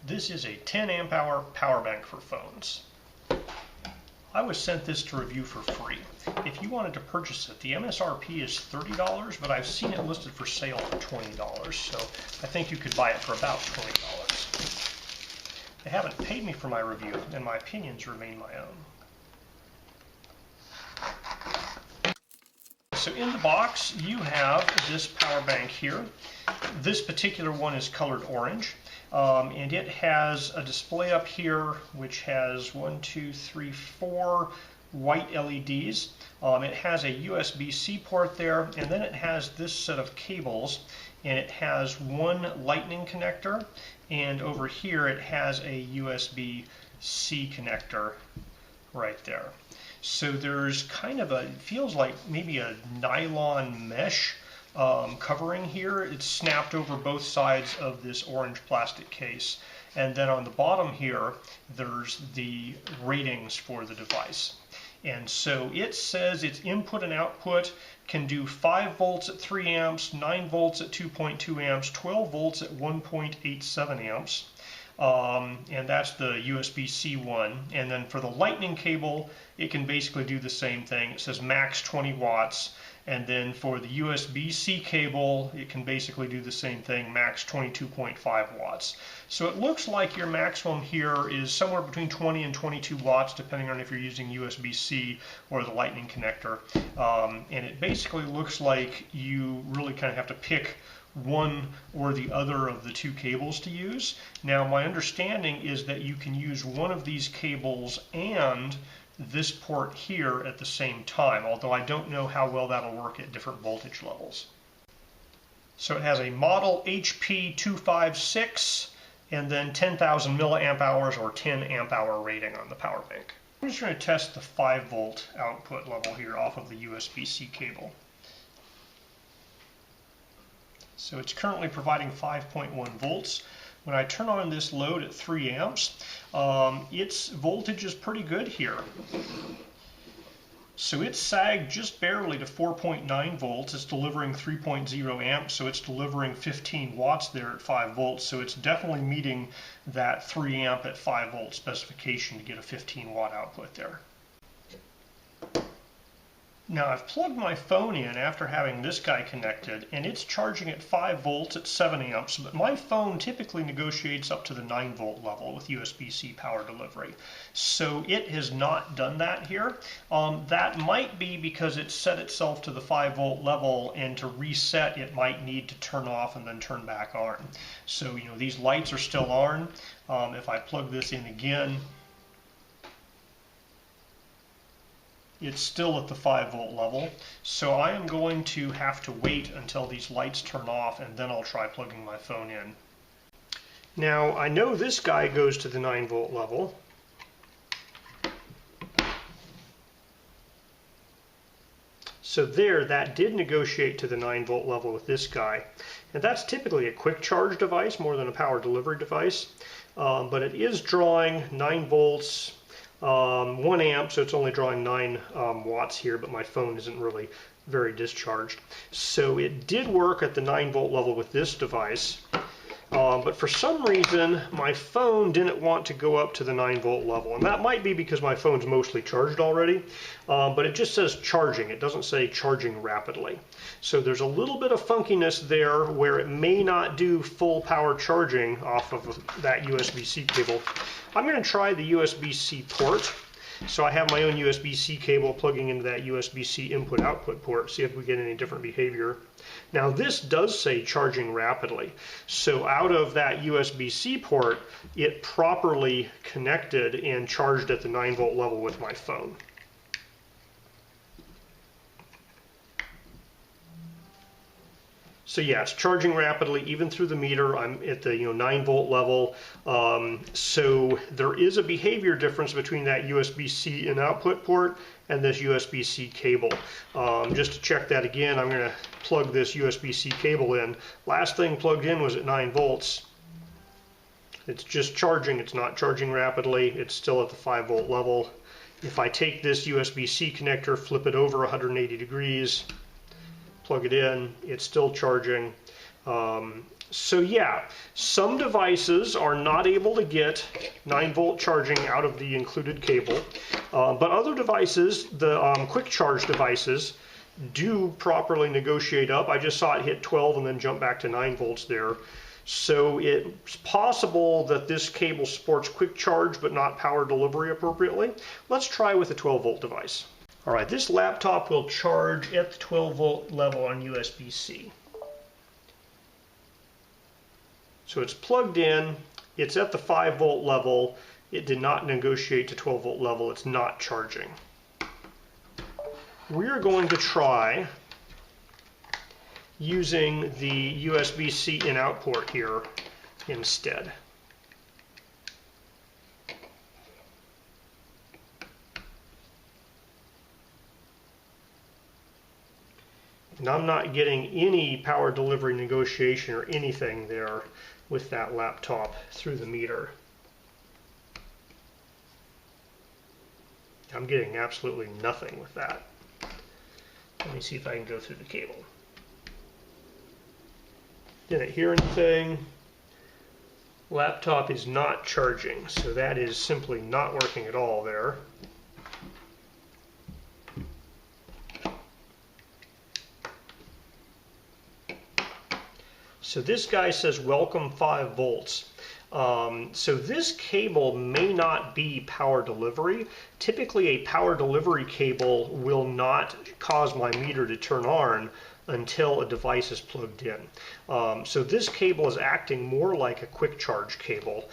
This is a 10 amp hour power bank for phones. I was sent this to review for free. If you wanted to purchase it, the MSRP is $30, but I've seen it listed for sale for $20, so I think you could buy it for about $20. They haven't paid me for my review, and my opinions remain my own. So in the box, you have this power bank here. This particular one is colored orange, and it has a display up here which has 4 white LEDs. It has a USB-C port there, and then it has this set of cables, and it has one lightning connector, and over here it has a USB-C connector right there. So there's kind of it feels like maybe a nylon mesh covering here. It's snapped over both sides of this orange plastic case. And then on the bottom here, there's the ratings for the device. And so it says its input and output can do 5 volts at 3 amps, 9 volts at 2.2 amps, 12 volts at 1.87 amps. And that's the USB-C one. And then for the lightning cable, it can basically do the same thing. It says max 20 watts. And then for the USB-C cable, it can basically do the same thing, max 22.5 watts. So it looks like your maximum here is somewhere between 20 and 22 watts, depending on if you're using USB-C or the lightning connector. And it basically looks like you really kind of have to pick one or the other of the two cables to use. Now, my understanding is that you can use one of these cables and this port here at the same time, although I don't know how well that'll work at different voltage levels. So it has a model HP256 and then 10,000 milliamp hours or 10 amp hour rating on the power bank. I'm just going to test the 5 volt output level here off of the USB-C cable. So it's currently providing 5.1 volts. When I turn on this load at 3 amps, its voltage is pretty good here. So it's sagged just barely to 4.9 volts. It's delivering 3.0 amps, so it's delivering 15 watts there at 5 volts. So it's definitely meeting that 3 amp at 5 volt specification to get a 15 watt output there. Now I've plugged my phone in after having this guy connected, and it's charging at 5 volts at 7 amps, but my phone typically negotiates up to the 9 volt level with USB-C power delivery. So it has not done that here. That might be because it set itself to the 5 volt level, and to reset it might need to turn off and then turn back on. So these lights are still on. If I plug this in again, it's still at the 5 volt level, so I am going to have to wait until these lights turn off, and then I'll try plugging my phone in. Now I know this guy goes to the 9 volt level. So there, that did negotiate to the 9 volt level with this guy. And that's typically a quick charge device more than a power delivery device, but it is drawing 9 volts, 1 amp, so it's only drawing 9 watts here, but my phone isn't really very discharged. So it did work at the 9 volt level with this device, but for some reason my phone didn't want to go up to the 9 volt level, and that might be because my phone's mostly charged already, but it just says charging. It doesn't say charging rapidly. So there's a little bit of funkiness there where it may not do full power charging off of that USB-C cable. I'm going to try the USB-C port. So I have my own USB-C cable plugging into that USB-C input-output port, see if we get any different behavior. Now this does say charging rapidly. So out of that USB-C port, it properly connected and charged at the 9 volt level with my phone. So yes, charging rapidly even through the meter. I'm at the 9 volt level. So there is a behavior difference between that USB-C in output port and this USB-C cable. Just to check that again, I'm going to plug this USB-C cable in. Last thing plugged in was at 9 volts. It's just charging. It's not charging rapidly. It's still at the 5 volt level. If I take this USB-C connector, flip it over 180 degrees, plug it in, it's still charging. So yeah, some devices are not able to get 9-volt charging out of the included cable, but other devices, the quick charge devices, do properly negotiate up. I just saw it hit 12 and then jump back to 9 volts there. So it's possible that this cable supports quick charge but not power delivery appropriately. Let's try with a 12-volt device. All right, this laptop will charge at the 12-volt level on USB-C. So it's plugged in, it's at the 5-volt level, it did not negotiate to 12-volt level, it's not charging. We're going to try using the USB-C in-out port here instead. And I'm not getting any power delivery negotiation or anything there with that laptop through the meter. I'm getting absolutely nothing with that. Let me see if I can go through the cable. Didn't hear anything. Laptop is not charging, so that is simply not working at all there. So this guy says welcome 5 volts. So this cable may not be power delivery. Typically a power delivery cable will not cause my meter to turn on until a device is plugged in. So this cable is acting more like a quick charge cable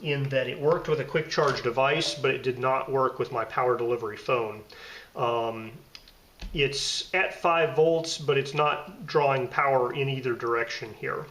in that it worked with a quick charge device, but it did not work with my power delivery phone. It's at 5 volts, but it's not drawing power in either direction here.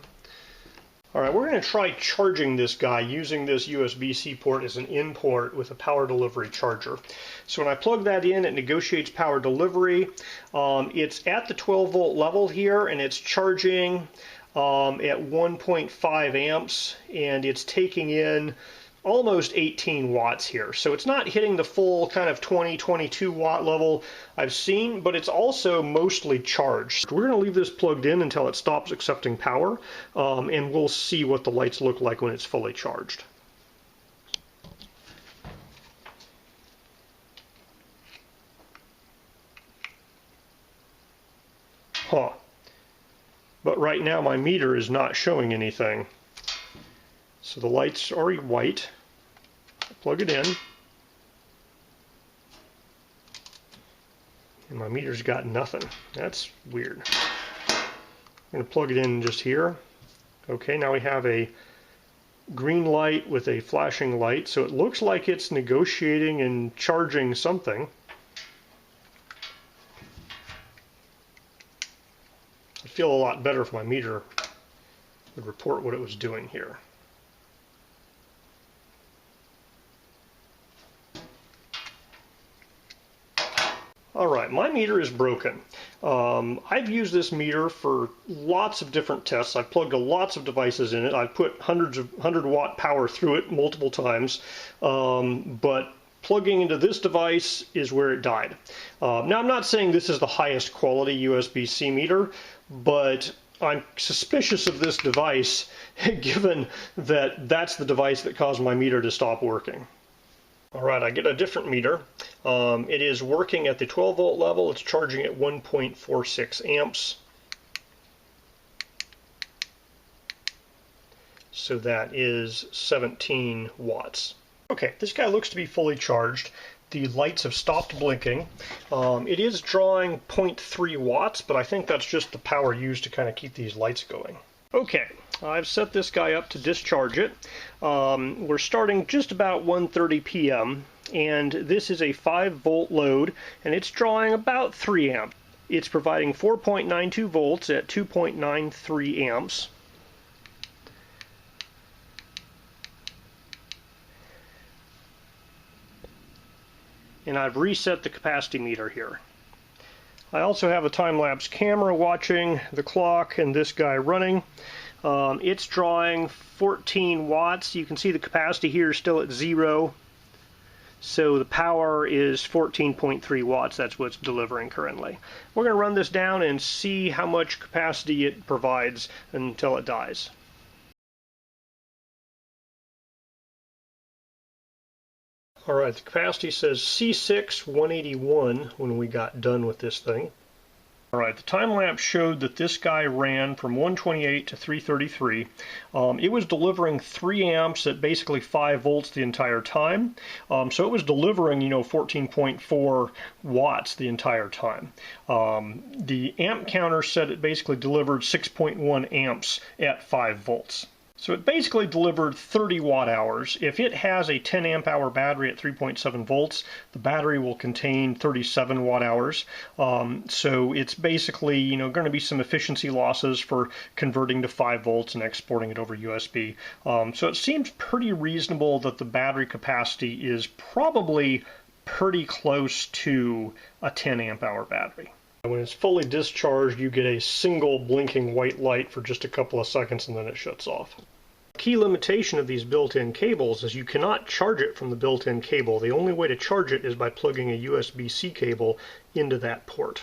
All right, we're going to try charging this guy using this USB-C port as an in port with a power delivery charger. So when I plug that in, it negotiates power delivery. It's at the 12-volt level here, and it's charging at 1.5 amps, and it's taking in almost 18 watts here. So it's not hitting the full kind of 20-22 watt level I've seen, but it's also mostly charged. We're going to leave this plugged in until it stops accepting power, and we'll see what the lights look like when it's fully charged. Huh. But right now my meter is not showing anything. So the lights are white. Plug it in. And my meter's got nothing. That's weird. I'm going to plug it in just here. Okay, now we have a green light with a flashing light. So it looks like it's negotiating and charging something. I'd feel a lot better if my meter would report what it was doing here. Alright, my meter is broken. I've used this meter for lots of different tests. I've plugged lots of devices in it. I've put 100-watt power through it multiple times, but plugging into this device is where it died. Now I'm not saying this is the highest quality USB-C meter, but I'm suspicious of this device given that that's the device that caused my meter to stop working. Alright, I get a different meter. It is working at the 12-volt level. It's charging at 1.46 amps. So that is 17 watts. Okay, this guy looks to be fully charged. The lights have stopped blinking. It is drawing 0.3 watts, but I think that's just the power used to kind of keep these lights going. Okay, I've set this guy up to discharge it. We're starting just about 1:30 p.m. and this is a 5-volt load, and it's drawing about 3 amps. It's providing 4.92 volts at 2.93 amps. And I've reset the capacity meter here. I also have a time-lapse camera watching the clock and this guy running. It's drawing 14 watts. You can see the capacity here is still at 0. So the power is 14.3 watts. That's what's delivering currently. We're going to run this down and see how much capacity it provides until it dies. All right, the capacity says C6 181 when we got done with this thing. All right, the time lapse showed that this guy ran from 128 to 333. It was delivering 3 amps at basically 5 volts the entire time. So it was delivering, 14.4 watts the entire time. The amp counter said it basically delivered 6.1 amps at 5 volts. So it basically delivered 30 watt hours. If it has a 10 amp hour battery at 3.7 volts, the battery will contain 37 watt hours. So it's basically, going to be some efficiency losses for converting to 5 volts and exporting it over USB. So it seems pretty reasonable that the battery capacity is probably pretty close to a 10 amp hour battery. When it's fully discharged, you get a single blinking white light for just a couple of seconds and then it shuts off. A key limitation of these built-in cables is you cannot charge it from the built-in cable. The only way to charge it is by plugging a USB-C cable into that port.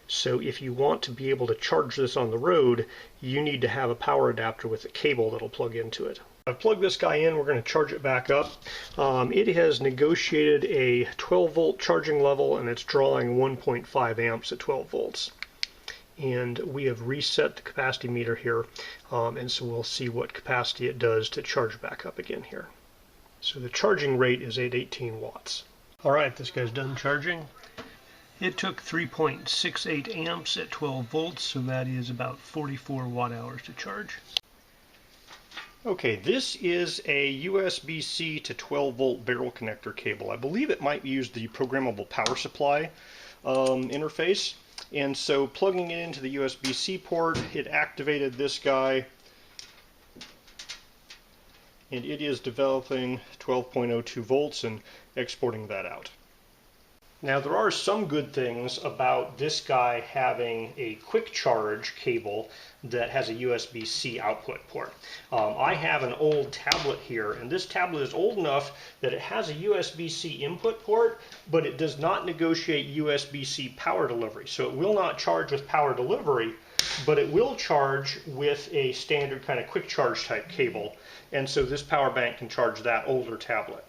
So if you want to be able to charge this on the road, you need to have a power adapter with a cable that'll plug into it. I've plugged this guy in, we're going to charge it back up. It has negotiated a 12 volt charging level and it's drawing 1.5 amps at 12 volts. And we have reset the capacity meter here, and so we'll see what capacity it does to charge back up again here. So the charging rate is at 18 watts. Alright, this guy's done charging. It took 3.68 amps at 12 volts, so that is about 44 watt hours to charge. Okay, this is a USB-C to 12 volt barrel connector cable. I believe it might use the programmable power supply interface. And so plugging it into the USB-C port, it activated this guy. And it is developing 12.02 volts and exporting that out. Now there are some good things about this guy having a quick charge cable that has a USB-C output port. I have an old tablet here, and this tablet is old enough that it has a USB-C input port, but it does not negotiate USB-C power delivery. So it will not charge with power delivery, but it will charge with a standard kind of quick charge type cable. And so this power bank can charge that older tablet.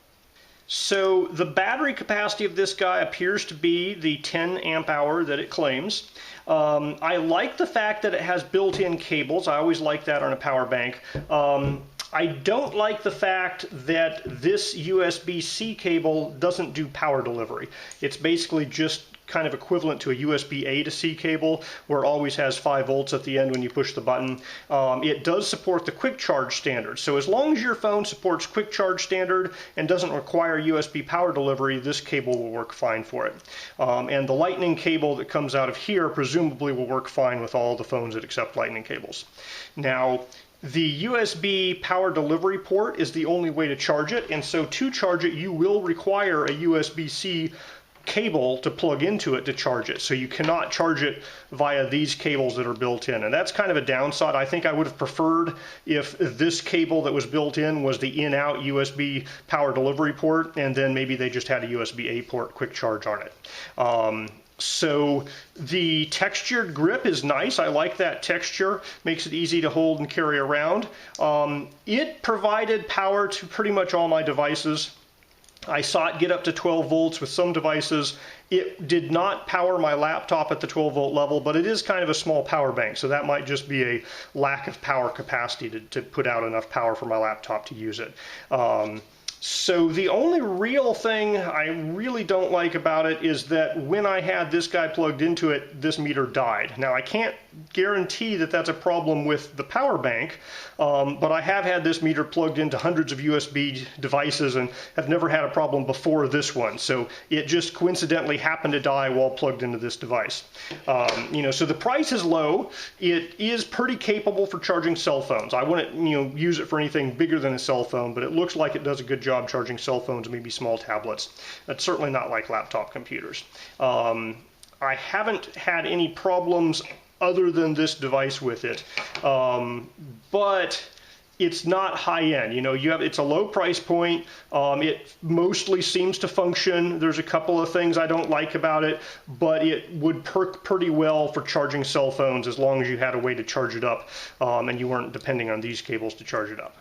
So the battery capacity of this guy appears to be the 10 amp hour that it claims. I like the fact that it has built-in cables. I always like that on a power bank. I don't like the fact that this USB-C cable doesn't do power delivery. It's basically just kind of equivalent to a USB-A to C cable, where it always has 5 volts at the end when you push the button. It does support the quick charge standard. So as long as your phone supports quick charge standard and doesn't require USB power delivery, this cable will work fine for it. And the lightning cable that comes out of here presumably will work fine with all the phones that accept lightning cables. Now, the USB power delivery port is the only way to charge it, and so to charge it you will require a USB-C cable to plug into it to charge it. So you cannot charge it via these cables that are built in, and that's kind of a downside. I think I would have preferred if this cable that was built in was the in-out USB power delivery port, and then maybe they just had a USB-A port quick charge on it. So the textured grip is nice. I like that texture. Makes it easy to hold and carry around. It provided power to pretty much all my devices. I saw it get up to 12 volts with some devices. It did not power my laptop at the 12 volt level, but it is kind of a small power bank, so that might just be a lack of power capacity to put out enough power for my laptop to use it. So the only real thing I really don't like about it is that when I had this guy plugged into it, this meter died. Now I can't guarantee that that's a problem with the power bank, but I have had this meter plugged into hundreds of USB devices and have never had a problem before this one. So it just coincidentally happened to die while plugged into this device. So the price is low. It is pretty capable for charging cell phones. I wouldn't use it for anything bigger than a cell phone, but it looks like it does a good job charging cell phones, maybe small tablets. That's certainly not like laptop computers. I haven't had any problems other than this device with it, but it's not high end. You know, it's a low price point. It mostly seems to function. There's a couple of things I don't like about it, but it would perk pretty well for charging cell phones as long as you had a way to charge it up and you weren't depending on these cables to charge it up.